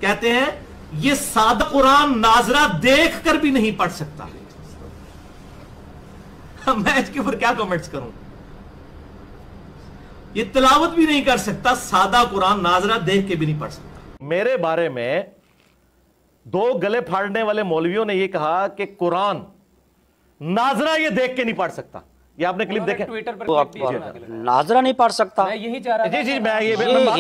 کہتے ہیں یہ سادہ قرآن ناظرہ دیکھ کر بھی نہیں پڑھ سکتا. میں اس کے اوپر کیا کمنٹس کروں؟ یہ تلاوت بھی نہیں کر سکتا، سادہ قرآن ناظرہ دیکھ کے بھی نہیں پڑھ سکتا. میرے بارے میں دو گلے پھاڑنے والے مولویوں نے یہ کہا کہ قرآن ناظرہ یہ دیکھ کے نہیں پڑھ سکتا. یہ آپ نے کلپ دیکھے؟ ناظرہ نہیں پڑھ سکتا. میں یہی چاہ رہا جی جی میں یہ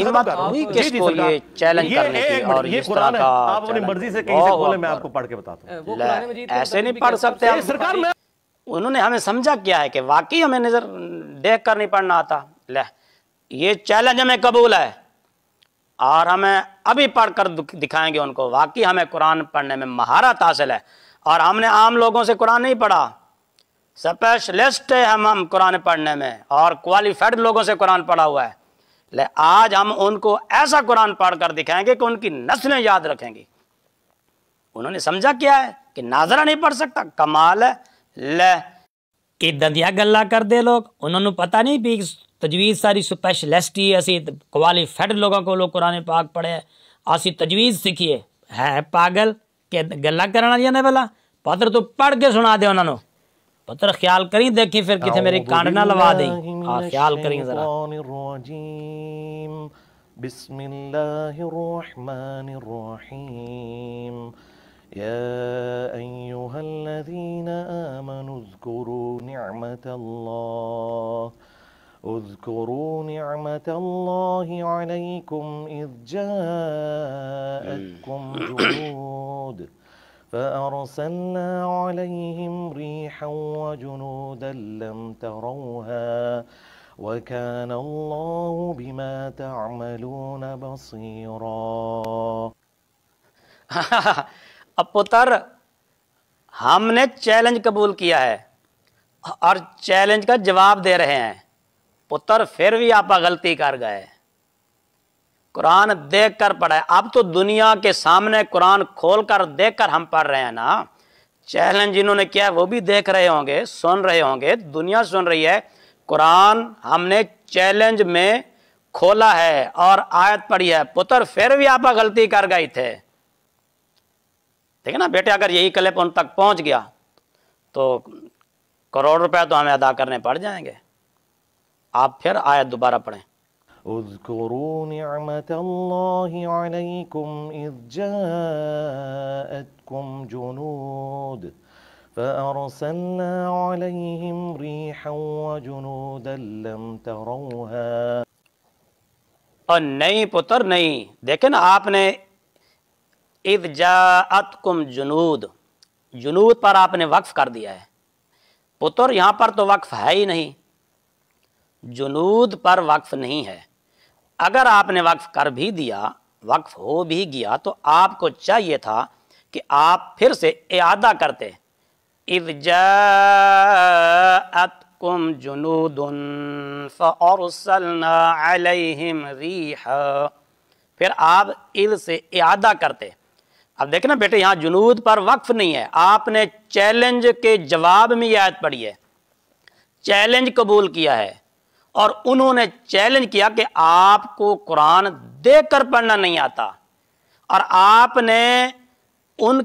ہمت ہوئی کس کو یہ چیلنج کرنے کی اور یہ اس طرح قرآن ہے، کا آپ اپنی مرضی سے کہیں سے بولے، میں آپ کو پڑھ کے بتاتا ہوں. ایسے نہیں پڑھ سکتے ہم. سرکار میں انہوں نے ہمیں سمجھا کیا ہے کہ واقعی ہمیں نظر دیکھ کر نہیں پڑھنا آتا. لے یہ چیلنج ہمیں قبول ہے اور ہمیں ابھی پڑھ کر دکھائیں گے ان کو واقعی ہمیں قرآن پڑھنے میں مہارت حاصل ہے. اور ہم نے عام لوگوں سے قرآن نہیں پڑھا، سپیشلسٹ ہے ہم قرآن پڑھنے میں اور کوالیفائڈ لوگوں سے قرآن پڑھا ہوا ہے. لے آج ہم ان کو ایسا قرآن پڑھ کر دکھائیں گے کہ ان کی نسلیں یاد رکھیں گی. انہوں نے سمجھا کیا ہے کہ ناظرہ نہیں پڑھ سکتا. کمال ہے. لے کہ دندیا گلا کر دے لوگ، انہوں نے پتہ نہیں بھی تجویز ساری سپیشلسٹ ہی اسی کوالیفائڈ لوگوں کو لوگ قرآن پاک پڑھے اسی تجویز سیکھیے. ہے پاگل کہ گلا کرنا دیا نے بلا پتر تو پڑھ کے سنا دے انہوں نے. پتر خیال کریں دیکھیں پھر کتنے میری کانڈ نہ لوا دیں. خیال کریں ذرا. بسم اللہ الرحمن الرحیم. يا أيها الذين آمنوا اذكروا نعمة الله عليكم إذ جاءتكم جنود فأرسلنا عليهم ريحا وجنودا لم تروها وكان الله بما تعملون بصيرا. اب پتر ہم نے چیلنج قبول کیا ہے اور چیلنج کا جواب دے رہے ہیں. پتر پھر بھی آپ غلطی کر گئے. قرآن دیکھ کر پڑھا ہے. اب تو دنیا کے سامنے قرآن کھول کر دیکھ کر ہم پڑھ رہے ہیں نا. چیلنج جنہوں نے کیا ہے وہ بھی دیکھ رہے ہوں گے، سن رہے ہوں گے، دنیا سن رہی ہے. قرآن ہم نے چیلنج میں کھولا ہے اور آیت پڑھی ہے. پتر پھر بھی آپ غلطی کر گئے تھے. دیکھیں نا بیٹے، اگر یہی کلپ ان تک پہنچ گیا تو کروڑ روپے تو ہمیں ادا کرنے پڑ جائیں گے. آپ پھر آیت دوبارہ پڑھیں. اذکروا نعمت اللہ علیکم اذ جاءتکم جنود فأرسلنا علیہم ریحا وجنودا لم تروها. اور نہیں پتر نہیں، دیکھیں نا آپ نے اذ جاءتکم جنود، جنود پر آپ نے وقف کر دیا ہے. پتر یہاں پر تو وقف ہے ہی نہیں، جنود پر وقف نہیں ہے. اگر آپ نے وقف کر بھی دیا، وقف ہو بھی گیا، تو آپ کو چاہیے تھا کہ آپ پھر سے اعادہ کرتے. اذ جاءتکم جنود فارسلنا علیہم ریحا، پھر آپ اذ سے اعادہ کرتے. اب دیکھنا بیٹے یہاں جنود پر وقف نہیں ہے. آپ نے چیلنج کے جواب میں یہ آیت پڑھی ہے، چیلنج قبول کیا ہے اور انہوں نے چیلنج کیا کہ آپ کو قرآن دیکھ کر پڑھنا نہیں آتا، اور آپ نے ان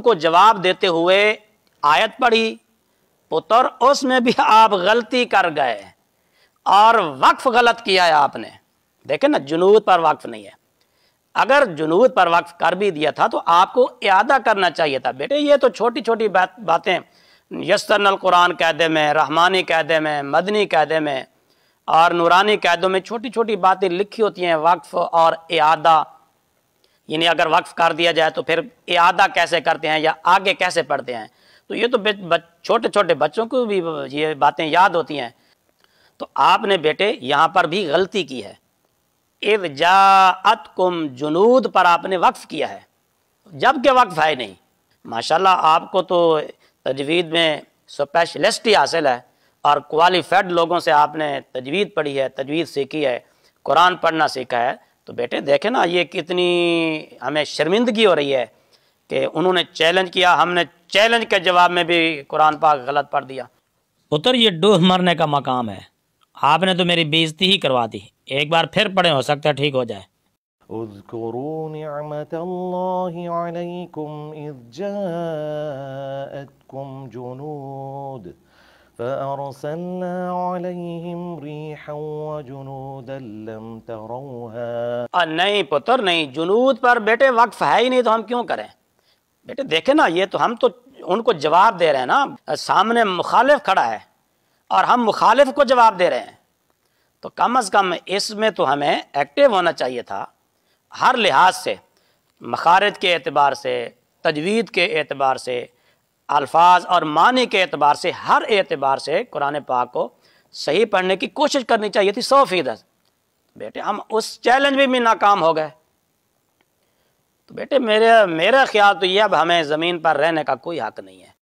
کو جواب دیتے ہوئے آیت پڑھی. پتر اس میں بھی آپ غلطی کر گئے اور وقف غلط کیا ہے آپ نے. دیکھیں نا جنود پر وقف نہیں ہے. اگر جنود پر وقف کر بھی دیا تھا تو آپ کو اعادہ کرنا چاہیے تھا. بیٹے یہ تو چھوٹی چھوٹی باتیں یسرنا القرآن قاعدے میں، رحمانی قاعدے میں، مدنی قاعدے میں اور نورانی قاعدوں میں چھوٹی چھوٹی باتیں لکھی ہوتی ہیں. وقف اور اعادہ، یعنی اگر وقف کر دیا جائے تو پھر اعادہ کیسے کرتے ہیں یا آگے کیسے پڑھتے ہیں. تو یہ تو چھوٹے چھوٹے بچوں کو بھی یہ باتیں یاد ہوتی ہیں. تو آپ نے بیٹے یہاں پر بھی غلطی کی ہے. اذ جاءتکم جنود پر آپ نے وقف کیا ہے جبکہ وقف ہے نہیں. ماشاءاللہ آپ کو تو تجوید میں سپیشلسٹی حاصل ہے اور کوالیفائڈ لوگوں سے آپ نے تجوید پڑھی ہے، تجوید سیکھی ہے، قرآن پڑھنا سیکھا ہے. تو بیٹے دیکھیں نا یہ کتنی ہمیں شرمندگی ہو رہی ہے کہ انہوں نے چیلنج کیا، ہم نے چیلنج کے جواب میں بھی قرآن پاک غلط پڑھ دیا. پتر یہ ڈوہ مرنے کا مقام ہے. آپ نے تو میری بےزتی ہی کروا دی. ایک بار پھر پڑھیں، ہو سکتا ہے ٹھیک ہو جائے. اذکروا نعمت اللہ علیکم اذ جاءتکم جنود فأرسلنا عليهم ريحا وجنودا لم تروها. نہیں پتر نہیں، جنود پر بیٹے وقف ہے ہی نہیں تو ہم کیوں کریں؟ بیٹے دیکھیں نا، یہ تو ہم تو ان کو جواب دے رہے ہیں نا، سامنے مخالف کھڑا ہے اور ہم مخالف کو جواب دے رہے ہیں، تو کم از کم اس میں تو ہمیں ایکٹیو ہونا چاہیے تھا ہر لحاظ سے، مخارج کے اعتبار سے، تجوید کے اعتبار سے، الفاظ اور معنی کے اعتبار سے، ہر اعتبار سے قرآن پاک کو صحیح پڑھنے کی کوشش کرنی چاہیے تھی 100%۔ بیٹے ہم اس چیلنج میں بھی ناکام ہو گئے، تو بیٹے میرا خیال تو یہ اب ہمیں زمین پر رہنے کا کوئی حق نہیں ہے۔